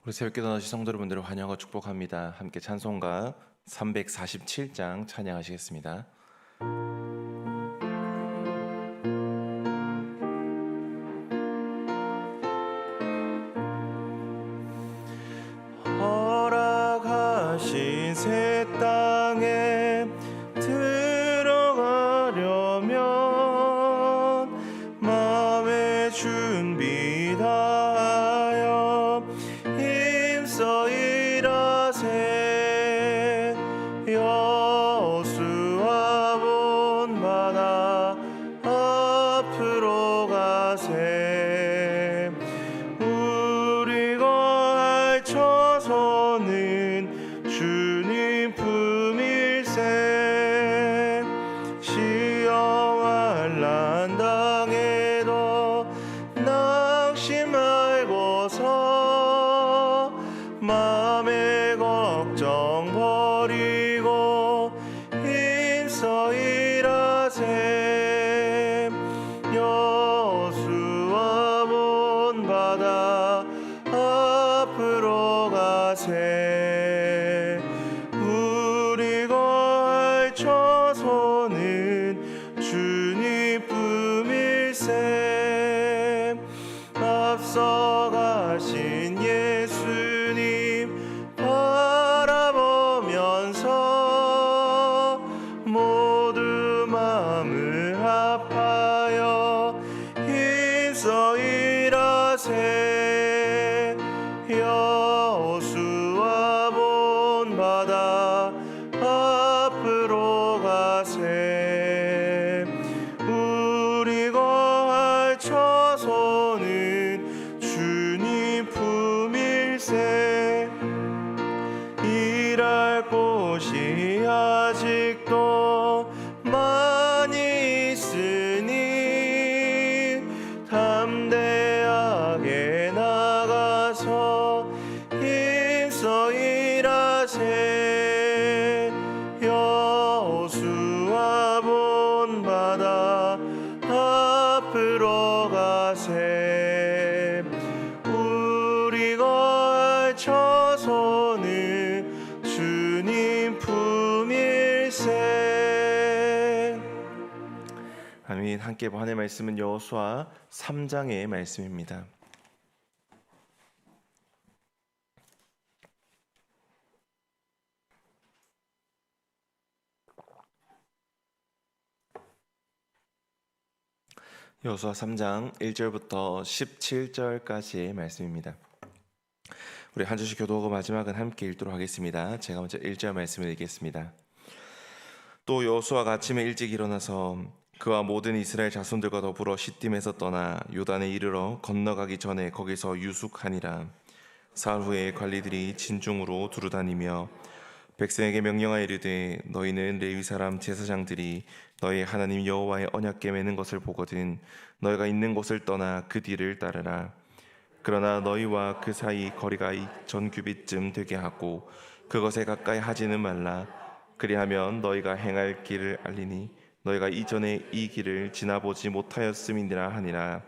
우리 새벽기도 나오신 성도 여러분들을 환영하고 축복합니다. 함께 찬송가 347장 찬양하시겠습니다. 허락하신 새 땅에 들어가려면 마음의 준비 다하여 힘써 일하세. 여수와 본바다 앞으로 가세. 우리 거할 처소는 주님 품일세. 시험할 난 당해도 낙심 말고서 마음의 걱정 버리고 힘써 일하세. 여수와 본바다 앞으로 가세. 우리 거할 처소는 주님 품일세. 앞서 가신 예수님 바라보면서 모두 마음을 합하여 힘써 일하세. 여수와 본바다 앞으로 가세. 우리 거할 처소는 주님 품일세. 일할 곳이 아직도 많이 있으니 담대하게 나가서 힘써 일하세. 여수와 본바다 앞으로 가세. 우리 거할 처소는 주님 품일세. 아멘. 함께 하나님의 말씀은 여호수아 3장의 말씀입니다. 여호수아 3장 1절부터 17절까지의 말씀입니다. 우리 한 주씩 교도하고 마지막은 함께 읽도록 하겠습니다. 제가 먼저 1절 말씀을 읽겠습니다. 또 여호수아가 아침에 일찍 일어나서 그와 모든 이스라엘 자손들과 더불어 시딤에서 떠나 요단에 이르러 건너가기 전에 거기서 유숙하니라. 사흘 후에 관리들이 진중으로 두루다니며 백성에게 명령하여 이르되 너희는 레위 사람 제사장들이 너희 하나님 여호와의 언약궤 매는 것을 보거든 너희가 있는 곳을 떠나 그 뒤를 따르라. 그러나 너희와 그 사이 거리가 2000규빗쯤 되게 하고 그것에 가까이 하지는 말라. 그리하면 너희가 행할 길을 알리니 너희가 이전에 이 길을 지나보지 못하였음이니라 하니라.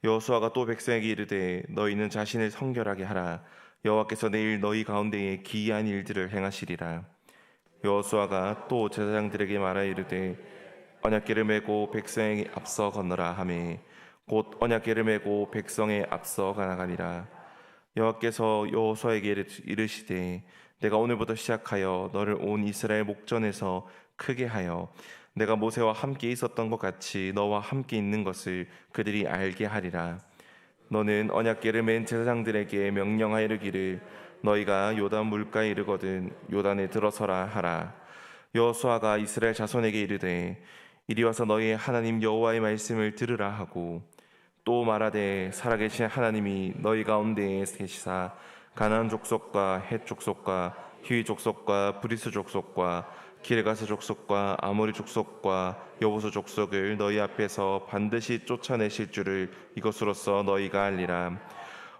여호수아가 또 백성에게 이르되 너희는 자신을 성결하게 하라. 여호와께서 내일 너희 가운데에 기이한 일들을 행하시리라. 여호수아가 또 제사장들에게 말하여 이르되 언약궤를 메고 백성에 앞서 건너라 하매 곧 언약궤를 메고 백성에 앞서 나가니라. 여호와께서 여호수아에게 이르시되 내가 오늘부터 시작하여 너를 온 이스라엘 목전에서 크게 하여 내가 모세와 함께 있었던 것 같이 너와 함께 있는 것을 그들이 알게 하리라. 너는 언약궤를 맨 제사장들에게 명령하여 이르기를 너희가 요단 물가에 이르거든 요단에 들어서라 하라. 여호수아가 이스라엘 자손에게 이르되 이리 와서 너희의 하나님 여호와의 말씀을 들으라 하고 또 말하되 살아계신 하나님이 너희 가운데에 계시사 가나안 족속과 헷 족속과 히위 족속과 브리스 족속과 길가스 족속과 아모리 족속과 여부수 족속을 너희 앞에서 반드시 쫓아내실 줄을 이것으로써 너희가 알리라.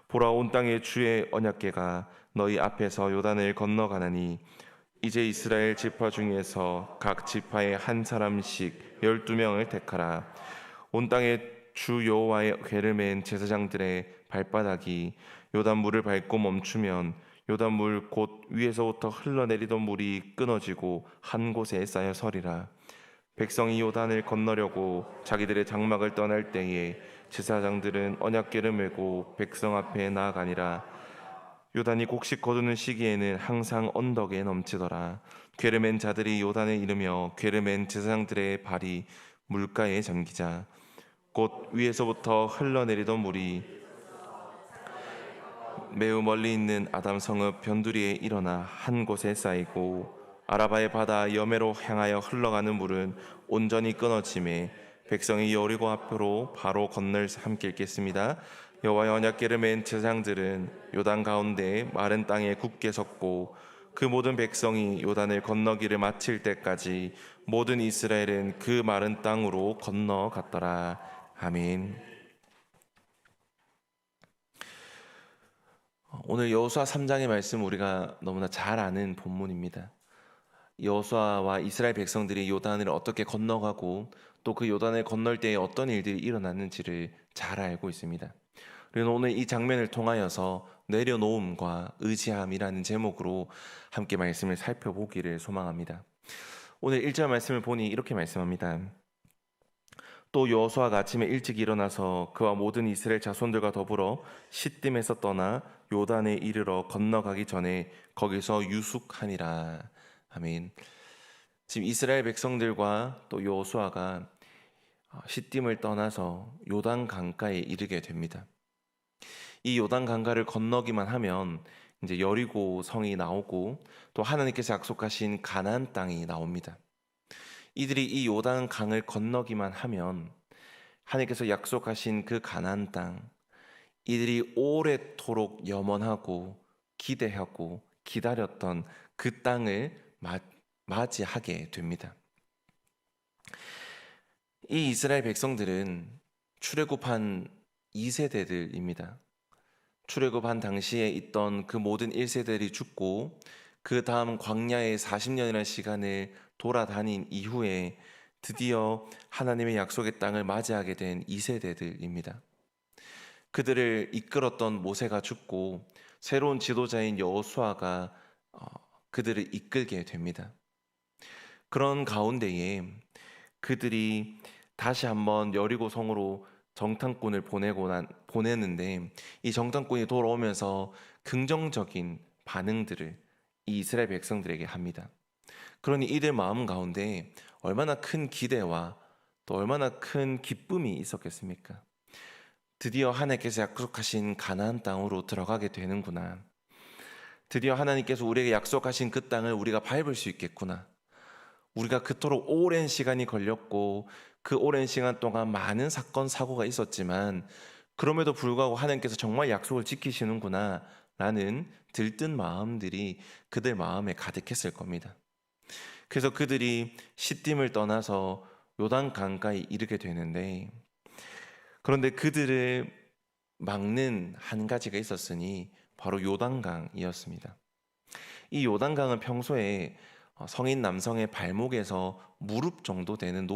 보라, 온 땅에 주의 언약궤가 너희 앞에서 요단을 건너가나니 이제 이스라엘 지파 중에서 각 지파에 한 사람씩 12명을 택하라. 온 땅에 주 여호와의 궤를 맨 제사장들의 발바닥이 요단 물을 밟고 멈추면 요단 물 곧 위에서부터 흘러내리던 물이 끊어지고 한 곳에 쌓여 서리라. 백성이 요단을 건너려고 자기들의 장막을 떠날 때에 제사장들은 언약궤를 메고 백성 앞에 나아가니라. 요단이 곡식 거두는 시기에는 항상 언덕에 넘치더라. 궤를 맨 자들이 요단에 이르며 궤를 맨 제사장들의 발이 물가에 잠기자 곧 위에서부터 흘러내리던 물이 매우 멀리 있는 아담 성읍 변두리에 일어나 한 곳에 쌓이고 아라바의 바다 여매로 향하여 흘러가는 물은 온전히 끊어짐에 백성이 여리고 앞으로 바로 건널 함께 읽겠습니다. 여호와의 언약궤를 맨 제사장들은 요단 가운데 마른 땅에 굳게 섰고 그 모든 백성이 요단을 건너기를 마칠 때까지 모든 이스라엘은 그 마른 땅으로 건너갔더라. 아멘. 오늘 여호수아 3장의 말씀 우리가 너무나 잘 아는 본문입니다. 여호수아와 이스라엘 백성들이 요단을 어떻게 건너가고 또 그 요단을 건널 때에 어떤 일들이 일어났는지를 잘 알고 있습니다. 그래서 오늘 이 장면을 통하여서 내려놓음과 의지함이라는 제목으로 함께 말씀을 살펴보기를 소망합니다. 오늘 1절 말씀을 보니 이렇게 말씀합니다. 또 여호수아가 아침에 일찍 일어나서 그와 모든 이스라엘 자손들과 더불어 시딤에서 떠나 요단에 이르러 건너가기 전에 거기서 유숙하니라. 아멘. 지금 이스라엘 백성들과 또 여호수아가 시딤을 떠나서 요단 강가에 이르게 됩니다. 이 요단 강가를 건너기만 하면 이제 여리고 성이 나오고 또 하나님께서 약속하신 가나안 땅이 나옵니다. 이들이 이 요단 강을 건너기만 하면 하나님께서 약속하신 그 가나안 땅, 이들이 오래도록 염원하고 기대하고 기다렸던 그 땅을 맞이하게 됩니다. 이 이스라엘 백성들은 출애굽한 2세대들입니다. 출애굽한 당시에 있던 그 모든 1세대들이 죽고 그 다음 광야의 40년이라는 시간을 돌아다닌 이후에 드디어 하나님의 약속의 땅을 맞이하게 된 2세대들입니다. 그들을 이끌었던 모세가 죽고 새로운 지도자인 여호수아가 그들을 이끌게 됩니다. 그런 가운데에 그들이 다시 한번 여리고 성으로 정탐꾼을 보내는데 이 정탐꾼이 돌아오면서 긍정적인 반응들을 이 이스라엘 백성들에게 합니다. 그러니 이들 마음 가운데 얼마나 큰 기대와 또 얼마나 큰 기쁨이 있었겠습니까? 드디어 하나님께서 약속하신 가나안 땅으로 들어가게 되는구나. 드디어 하나님께서 우리에게 약속하신 그 땅을 우리가 밟을 수 있겠구나. 우리가 그토록 오랜 시간이 걸렸고 그 오랜 시간 동안 많은 사건 사고가 있었지만 그럼에도 불구하고 하나님께서 정말 약속을 지키시는구나 라는 들뜬 마음들이 그들 마음에 가득했을 겁니다. 그래서 그들이 시딤을 떠나서 요단 강가에 이르게 되는데 그런데 그들을 막는 한 가지가 있었으니 바로 요단강이었습니다. 이 요단강은 평소에 성인 남성의 발목에서 무릎 정도 되는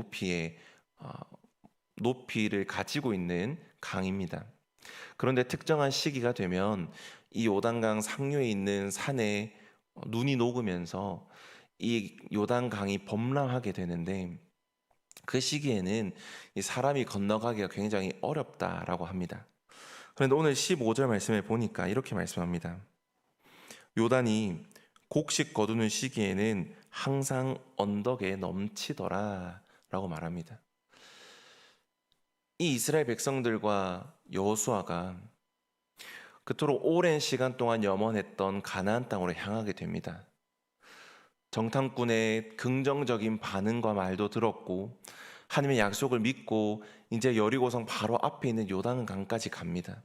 높이를 가지고 있는 강입니다. 그런데 특정한 시기가 되면 이 요단강 상류에 있는 산에 눈이 녹으면서 이 요단강이 범람하게 되는데 그 시기에는 이 사람이 건너가기가 굉장히 어렵다라고 합니다. 그런데 오늘 15절 말씀에 보니까 이렇게 말씀합니다. 요단이 곡식 거두는 시기에는 항상 언덕에 넘치더라 라고 말합니다. 이 이스라엘 백성들과 여호수아가 그토록 오랜 시간 동안 염원했던 가나안 땅으로 향하게 됩니다. 정탐꾼의 긍정적인 반응과 말도 들었고 하나님의 약속을 믿고 이제 여리고성 바로 앞에 있는 요단강까지 갑니다.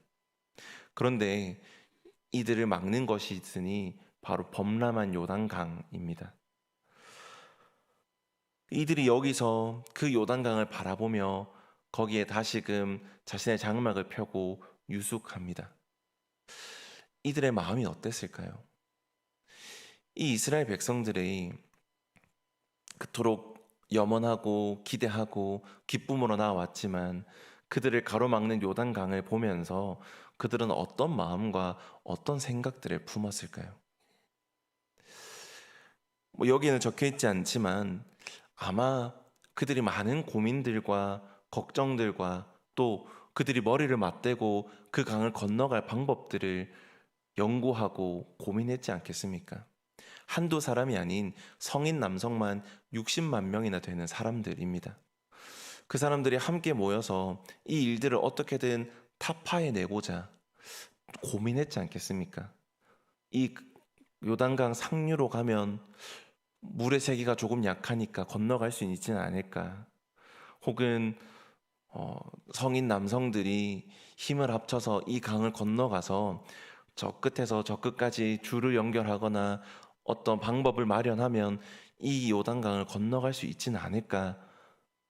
그런데 이들을 막는 것이 있으니 바로 범람한 요단강입니다. 이들이 여기서 그 요단강을 바라보며 거기에 다시금 자신의 장막을 펴고 유숙합니다. 이들의 마음이 어땠을까요? 이 이스라엘 백성들이 그토록 염원하고 기대하고 기쁨으로 나왔지만 그들을 가로막는 요단강을 보면서 그들은 어떤 마음과 어떤 생각들을 품었을까요? 여기에는 적혀 있지 않지만 아마 그들이 많은 고민들과 걱정들과 또 그들이 머리를 맞대고 그 강을 건너갈 방법들을 연구하고 고민했지 않겠습니까? 한두 사람이 아닌 성인 남성만 60만 명이나 되는 사람들입니다. 그 사람들이 함께 모여서 이 일들을 어떻게든 타파해내고자 고민했지 않겠습니까? 이 요단강 상류로 가면 물의 세기가 조금 약하니까 건너갈 수 있지는 않을까? 혹은 성인 남성들이 힘을 합쳐서 이 강을 건너가서 저 끝에서 저 끝까지 줄을 연결하거나 어떤 방법을 마련하면 이 요단강을 건너갈 수 있지는 않을까?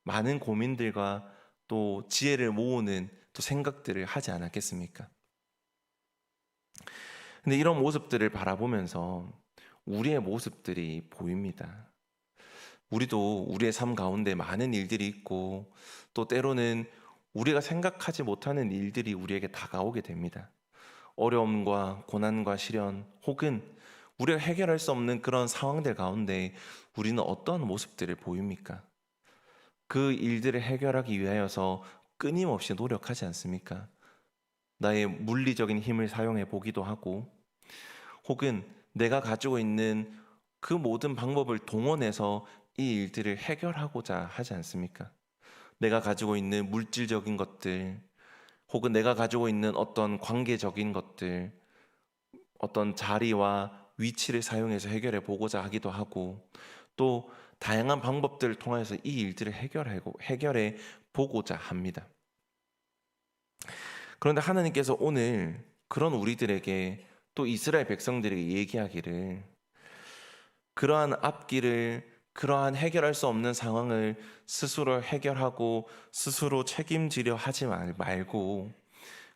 많은 고민들과 또 지혜를 모으는 또 생각들을 하지 않았겠습니까? 근데 이런 모습들을 바라보면서 우리의 모습들이 보입니다. 우리도 우리의 삶 가운데 많은 일들이 있고 또 때로는 우리가 생각하지 못하는 일들이 우리에게 다가오게 됩니다. 어려움과 고난과 시련 혹은 우리가 해결할 수 없는 그런 상황들 가운데 우리는 어떠한 모습들을 보입니까? 그 일들을 해결하기 위하여서 끊임없이 노력하지 않습니까? 나의 물리적인 힘을 사용해 보기도 하고 혹은 내가 가지고 있는 그 모든 방법을 동원해서 이 일들을 해결하고자 하지 않습니까? 내가 가지고 있는 물질적인 것들 혹은 내가 가지고 있는 어떤 관계적인 것들 어떤 자리와 위치를 사용해서 해결해 보고자 하기도 하고 또 다양한 방법들을 통해서 이 일들을 해결해 보고자 합니다. 그런데 하나님께서 오늘 그런 우리들에게 또 이스라엘 백성들에게 얘기하기를 그러한 앞길을 그러한 해결할 수 없는 상황을 스스로 해결하고 스스로 책임지려 하지 말고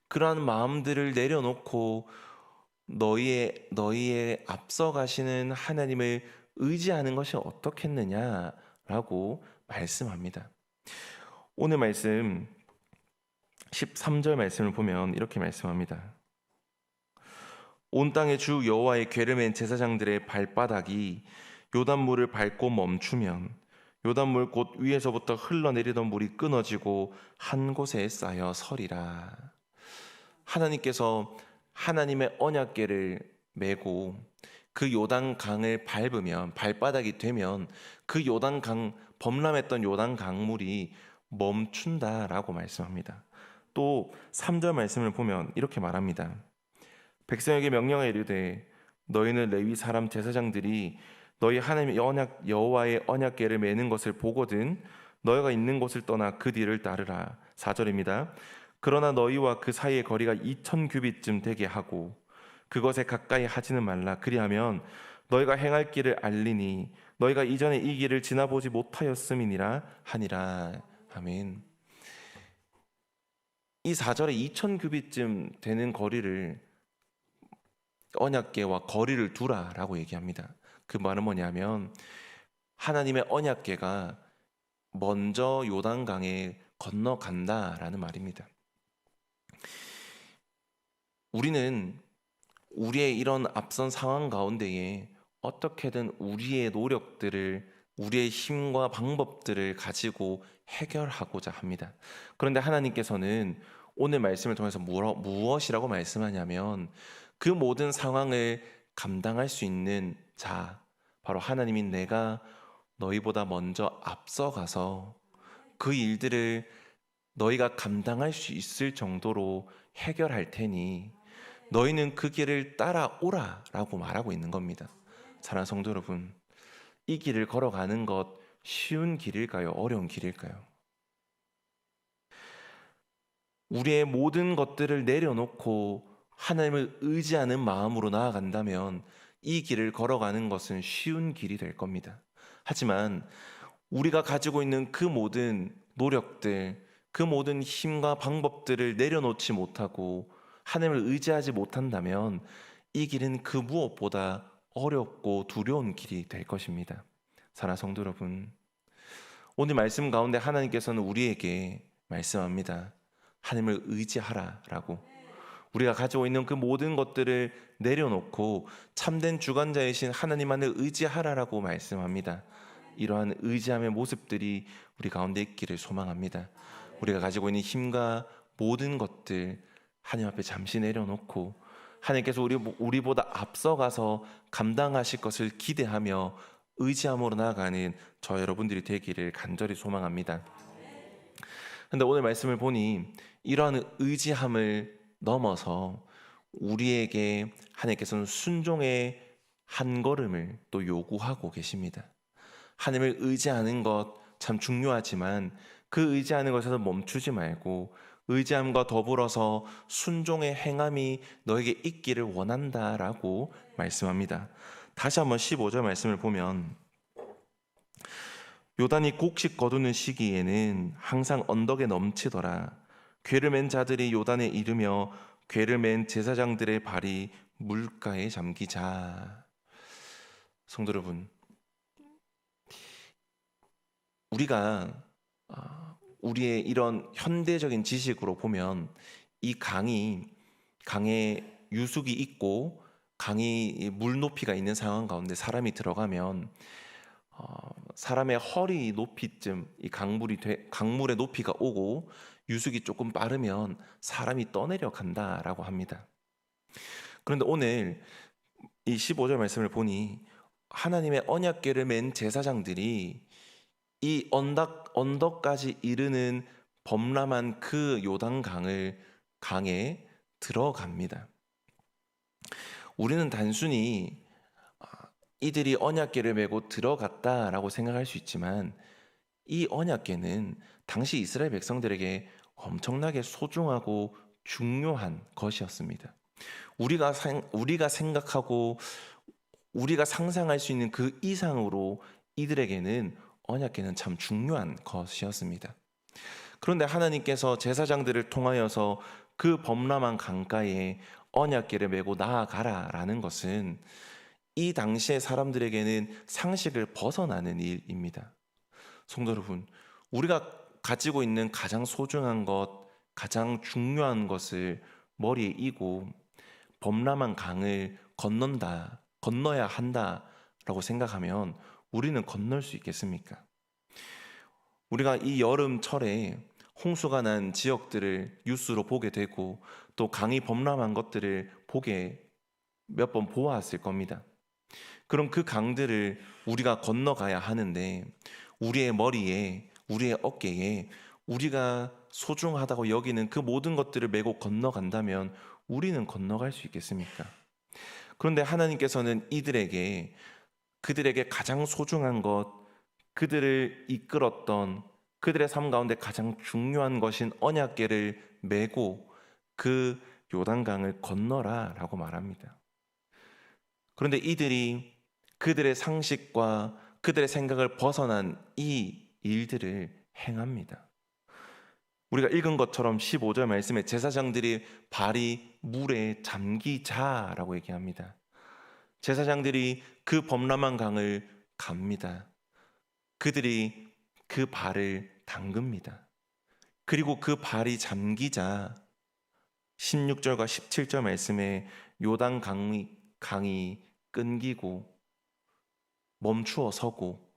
그러한 마음들을 내려놓고 너희의 앞서가시는 하나님을 의지하는 것이 어떻겠느냐라고 말씀합니다. 오늘 말씀 13절 말씀을 보면 이렇게 말씀합니다. 온 땅의 주 여호와의 궤를 맨 제사장들의 발바닥이 요단물을 밟고 멈추면 요단물 곧 위에서부터 흘러내리던 물이 끊어지고 한 곳에 쌓여 서리라. 하나님께서 하나님의 언약궤를 메고 그 요단강을 밟으면 발바닥이 되면 그 요단강 범람했던 요단 강물이 멈춘다라고 말씀합니다. 또 3절 말씀을 보면 이렇게 말합니다. 백성에게 명령하여 이르되 너희는 레위 사람 제사장들이 너희 하나님의 여호와의 언약궤를 메는 것을 보거든 너희가 있는 곳을 떠나 그 뒤를 따르라. 4절입니다. 그러나 너희와 그 사이의 거리가 2000규빗쯤 되게 하고 그것에 가까이 하지는 말라. 그리하면 너희가 행할 길을 알리니 너희가 이전에 이 길을 지나보지 못하였음이니라 하니라. 아멘. 이 4절에 2000규빗쯤 되는 거리를 언약궤와 거리를 두라라고 얘기합니다. 그 말은 뭐냐면 하나님의 언약궤가 먼저 요단강에 건너간다라는 말입니다. 우리는 우리의 이런 앞선 상황 가운데에 어떻게든 우리의 노력들을 우리의 힘과 방법들을 가지고 해결하고자 합니다. 그런데 하나님께서는 오늘 말씀을 통해서 무엇이라고 말씀하냐면 그 모든 상황을 감당할 수 있는 자, 바로 하나님인 내가 너희보다 먼저 앞서가서 그 일들을 너희가 감당할 수 있을 정도로 해결할 테니 너희는 그 길을 따라오라 라고 말하고 있는 겁니다. 사랑하는 성도 여러분, 이 길을 걸어가는 것 쉬운 길일까요? 어려운 길일까요? 우리의 모든 것들을 내려놓고 하나님을 의지하는 마음으로 나아간다면 이 길을 걸어가는 것은 쉬운 길이 될 겁니다. 하지만 우리가 가지고 있는 그 모든 노력들, 그 모든 힘과 방법들을 내려놓지 못하고 하나님을 의지하지 못한다면 이 길은 그 무엇보다 어렵고 두려운 길이 될 것입니다. 사랑하는 성도 여러분, 오늘 말씀 가운데 하나님께서는 우리에게 말씀합니다. 하나님을 의지하라라고. 우리가 가지고 있는 그 모든 것들을 내려놓고 참된 주관자이신 하나님만을 의지하라라고 말씀합니다. 이러한 의지함의 모습들이 우리 가운데 있기를 소망합니다. 우리가 가지고 있는 힘과 모든 것들 하나님 앞에 잠시 내려놓고 하나님께서 우리보다 앞서가서 감당하실 것을 기대하며 의지함으로 나아가는 저 여러분들이 되기를 간절히 소망합니다. 근데 오늘 말씀을 보니 이러한 의지함을 넘어서 우리에게 하나님께서는 순종의 한 걸음을 또 요구하고 계십니다. 하나님을 의지하는 것 참 중요하지만 그 의지하는 것에서 멈추지 말고 의지함과 더불어서 순종의 행함이 너에게 있기를 원한다라고 말씀합니다. 다시 한번 15절 말씀을 보면 요단이 곡식 거두는 시기에는 항상 언덕에 넘치더라. 궤를 맨 자들이 요단에 이르며 궤를 맨 제사장들의 발이 물가에 잠기자. 성도 여러분, 우리가 우리의 이런 현대적인 지식으로 보면 이 강에 유속이 있고 강이 물 높이가 있는 상황 가운데 사람이 들어가면 사람의 허리 높이쯤 이 강물의 높이가 오고 유속이 조금 빠르면 사람이 떠내려 간다라고 합니다. 그런데 오늘 이 15절 말씀을 보니 하나님의 언약궤를 맨 제사장들이 이 언덕까지 이르는 범람한 그 강에 들어갑니다. 우리는 단순히 이들이 언약궤를 메고 들어갔다라고 생각할 수 있지만 이 언약궤는 당시 이스라엘 백성들에게 엄청나게 소중하고 중요한 것이었습니다. 우리가 생각하고 우리가 상상할 수 있는 그 이상으로 이들에게는 언약궤는 참 중요한 것이었습니다. 그런데 하나님께서 제사장들을 통하여서 그 범람한 강가에 언약궤를 메고 나아가라라는 것은 이 당시의 사람들에게는 상식을 벗어나는 일입니다. 성도 여러분, 우리가 가지고 있는 가장 소중한 것, 가장 중요한 것을 머리에 이고 범람한 강을 건너야 한다라고 생각하면 우리는 건널 수 있겠습니까? 우리가 이 여름철에 홍수가 난 지역들을 뉴스로 보게 되고 또 강이 범람한 것들을 몇 번 보았을 겁니다. 그럼 그 강들을 우리가 건너가야 하는데 우리의 머리에, 우리의 어깨에 우리가 소중하다고 여기는 그 모든 것들을 메고 건너간다면 우리는 건너갈 수 있겠습니까? 그런데 하나님께서는 그들에게 가장 소중한 것, 그들을 이끌었던 그들의 삶 가운데 가장 중요한 것인 언약궤를 메고 그 요단강을 건너라라고 말합니다. 그런데 이들이 그들의 상식과 그들의 생각을 벗어난 이 일들을 행합니다. 우리가 읽은 것처럼 15절 말씀에 제사장들이 발이 물에 잠기자라고 얘기합니다. 제사장들이 그 범람한 강을 갑니다. 그들이 그 발을 담급니다. 그리고 그 발이 잠기자 16절과 17절 말씀에 요단 강이 끊기고 멈추어 서고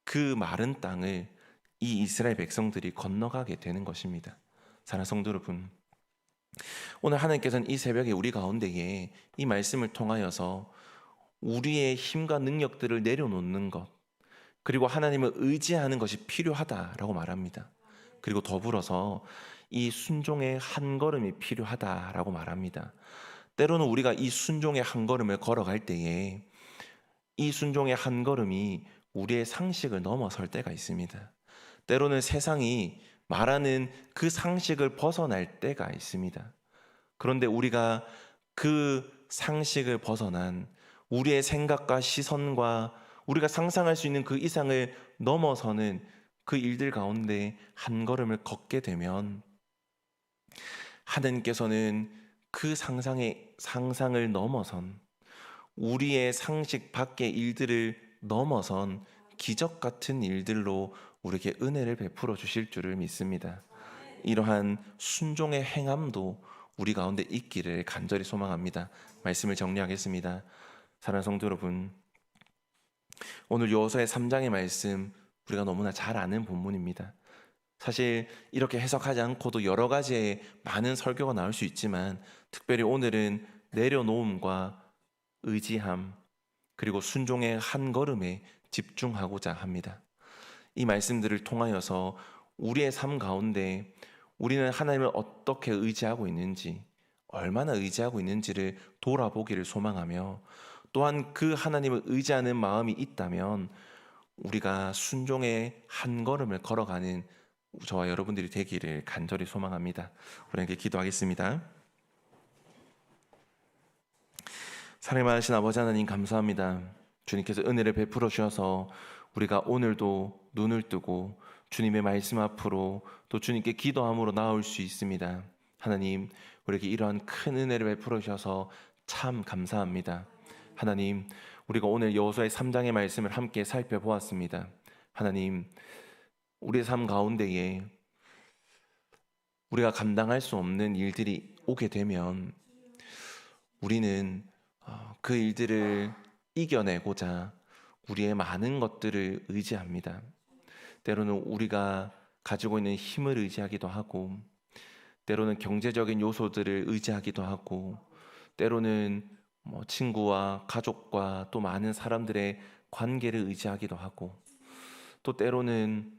그 마른 땅을 이 이스라엘 백성들이 건너가게 되는 것입니다. 사랑하는 성도 여러분, 오늘 하나님께서는 이 새벽에 우리 가운데에 이 말씀을 통하여서 우리의 힘과 능력들을 내려놓는 것, 그리고 하나님을 의지하는 것이 필요하다라고 말합니다. 그리고 더불어서 이 순종의 한 걸음이 필요하다라고 말합니다. 때로는 우리가 이 순종의 한 걸음을 걸어갈 때에 이 순종의 한 걸음이 우리의 상식을 넘어설 때가 있습니다. 때로는 세상이 말하는 그 상식을 벗어날 때가 있습니다. 그런데 우리가 그 상식을 벗어난 우리의 생각과 시선과 우리가 상상할 수 있는 그 이상을 넘어서는 그 일들 가운데 한 걸음을 걷게 되면 하나님께서는 그 상상을 넘어선 우리의 상식 밖의 일들을 넘어선 기적 같은 일들로 우리에게 은혜를 베풀어 주실 줄을 믿습니다. 이러한 순종의 행함도 우리 가운데 있기를 간절히 소망합니다. 말씀을 정리하겠습니다. 사랑하는 성도 여러분, 오늘 여호수아 3장의 말씀 우리가 너무나 잘 아는 본문입니다. 사실 이렇게 해석하지 않고도 여러 가지의 많은 설교가 나올 수 있지만 특별히 오늘은 내려놓음과 의지함 그리고 순종의 한 걸음에 집중하고자 합니다. 이 말씀들을 통하여서 우리의 삶 가운데 우리는 하나님을 어떻게 의지하고 있는지, 얼마나 의지하고 있는지를 돌아보기를 소망하며 또한 그 하나님을 의지하는 마음이 있다면 우리가 순종의 한 걸음을 걸어가는 저와 여러분들이 되기를 간절히 소망합니다. 우리 함께 기도하겠습니다. 사랑이 많으신 아버지 하나님 감사합니다. 주님께서 은혜를 베풀어 주셔서 우리가 오늘도 눈을 뜨고 주님의 말씀 앞으로 또 주님께 기도함으로 나올 수 있습니다. 하나님, 우리에게 이러한 큰 은혜를 베풀어 주셔서 참 감사합니다. 하나님, 우리가 오늘 여호수아의 3장의 말씀을 함께 살펴보았습니다. 하나님, 우리의 삶 가운데에 우리가 감당할 수 없는 일들이 오게 되면 우리는 그 일들을 이겨내고자 우리의 많은 것들을 의지합니다. 때로는 우리가 가지고 있는 힘을 의지하기도 하고, 때로는 경제적인 요소들을 의지하기도 하고, 때로는 친구와 가족과 또 많은 사람들의 관계를 의지하기도 하고, 또 때로는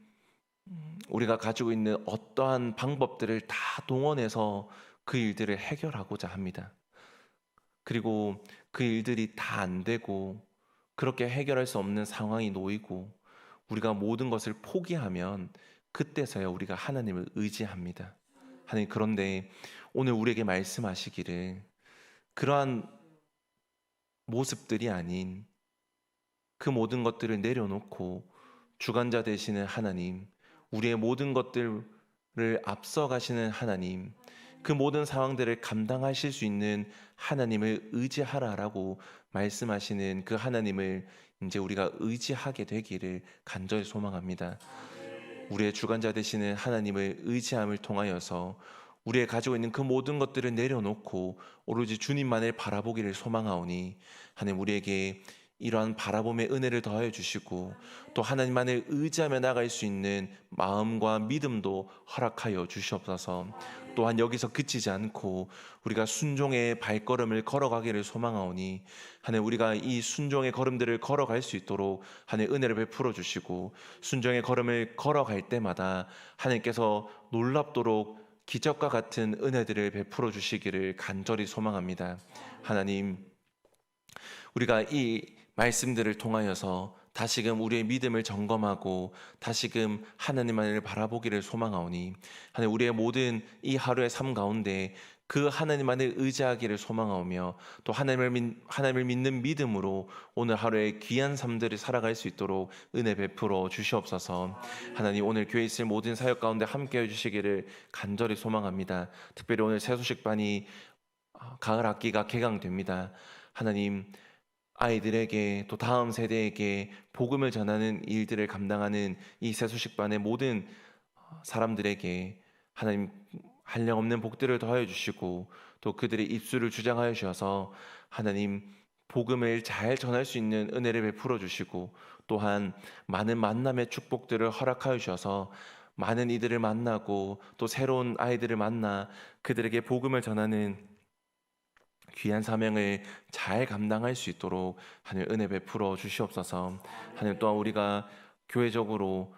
우리가 가지고 있는 어떠한 방법들을 다 동원해서 그 일들을 해결하고자 합니다. 그리고 그 일들이 다 안 되고 그렇게 해결할 수 없는 상황이 놓이고 우리가 모든 것을 포기하면 그때서야 우리가 하나님을 의지합니다. 하나님, 그런데 오늘 우리에게 말씀하시기를 그러한 모습들이 아닌 그 모든 것들을 내려놓고 주관자 되시는 하나님, 우리의 모든 것들을 앞서가시는 하나님, 그 모든 상황들을 감당하실 수 있는 하나님을 의지하라라고 말씀하시는 그 하나님을 이제 우리가 의지하게 되기를 간절히 소망합니다. 우리의 주관자 되시는 하나님을 의지함을 통하여서 우리의 가지고 있는 그 모든 것들을 내려놓고 오로지 주님만을 바라보기를 소망하오니 하나님, 우리에게 이러한 바라봄의 은혜를 더하여 주시고 또 하나님만을 의지하며 나갈 수 있는 마음과 믿음도 허락하여 주시옵소서. 또한 여기서 그치지 않고 우리가 순종의 발걸음을 걸어가기를 소망하오니 하나님, 우리가 이 순종의 걸음들을 걸어갈 수 있도록 하나님 은혜를 베풀어 주시고 순종의 걸음을 걸어갈 때마다 하나님께서 놀랍도록 기적과 같은 은혜들을 베풀어 주시기를 간절히 소망합니다. 하나님, 우리가 이 말씀들을 통하여서 다시금 우리의 믿음을 점검하고 다시금 하나님만을 바라보기를 소망하오니 하나님, 우리의 모든 이 하루의 삶 가운데 그 하나님만을 의지하기를 소망하오며 또 하나님을 믿는 믿음으로 오늘 하루의 귀한 삶들을 살아갈 수 있도록 은혜 베풀어 주시옵소서. 하나님, 오늘 교회에 있을 모든 사역 가운데 함께 해주시기를 간절히 소망합니다. 특별히 오늘 새소식반이 가을 학기가 개강됩니다. 하나님, 아이들에게 또 다음 세대에게 복음을 전하는 일들을 감당하는 이 새소식반의 모든 사람들에게 하나님 한량없는 복들을 더하여 주시고 또 그들의 입술을 주장하여 주셔서 하나님 복음을 잘 전할 수 있는 은혜를 베풀어 주시고 또한 많은 만남의 축복들을 허락하여 주셔서 많은 이들을 만나고 또 새로운 아이들을 만나 그들에게 복음을 전하는 귀한 사명을 잘 감당할 수 있도록 하나님 은혜 베풀어 주시옵소서. 하나님, 또한 우리가 교회적으로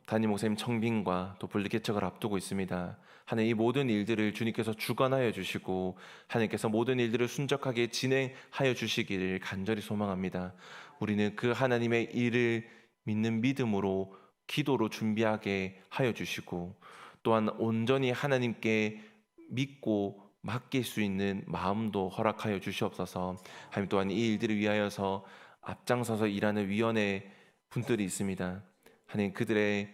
담임 목사님 청빙과 또 분리 개척을 앞두고 있습니다. 하나님, 이 모든 일들을 주님께서 주관하여 주시고 하나님께서 모든 일들을 순적하게 진행하여 주시기를 간절히 소망합니다. 우리는 그 하나님의 일을 믿는 믿음으로 기도로 준비하게 하여 주시고 또한 온전히 하나님께 믿고 맡길 수 있는 마음도 허락하여 주시옵소서. 하나님, 또한 이 일들을 위하여서 앞장서서 일하는 위원회 분들이 있습니다. 하나님, 그들의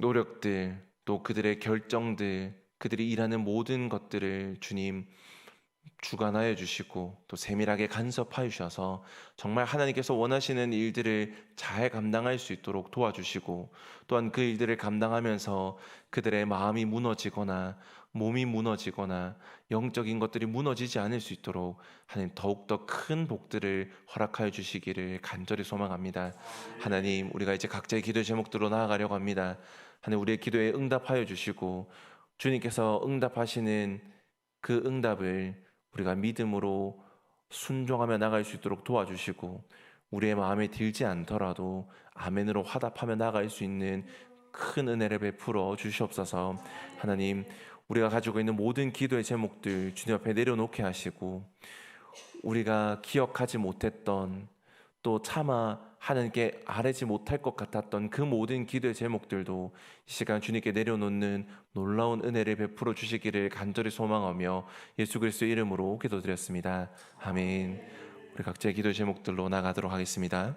노력들 또 그들의 결정들 그들이 일하는 모든 것들을 주님 주관하여 주시고 또 세밀하게 간섭하여 주셔서 정말 하나님께서 원하시는 일들을 잘 감당할 수 있도록 도와주시고 또한 그 일들을 감당하면서 그들의 마음이 무너지거나 몸이 무너지거나 영적인 것들이 무너지지 않을 수 있도록 하나님 더욱더 큰 복들을 허락하여 주시기를 간절히 소망합니다. 하나님, 우리가 이제 각자의 기도 제목들로 나아가려고 합니다. 하나님, 우리의 기도에 응답하여 주시고 주님께서 응답하시는 그 응답을 우리가 믿음으로 순종하며 나갈 수 있도록 도와주시고, 우리의 마음에 들지 않더라도 아멘으로 화답하며 나갈 수 있는 큰 은혜를 베풀어 주시옵소서. 하나님, 우리가 가지고 있는 모든 기도의 제목들 주님 앞에 내려놓게 하시고, 우리가 기억하지 못했던, 또 차마 하나님께 아뢰지 못할 것 같았던 그 모든 기도의 제목들도 이 시간 주님께 내려놓는 놀라운 은혜를 베풀어 주시기를 간절히 소망하며 예수 그리스도의 이름으로 기도드렸습니다. 아멘. 우리 각자의 기도 제목들로 나가도록 하겠습니다.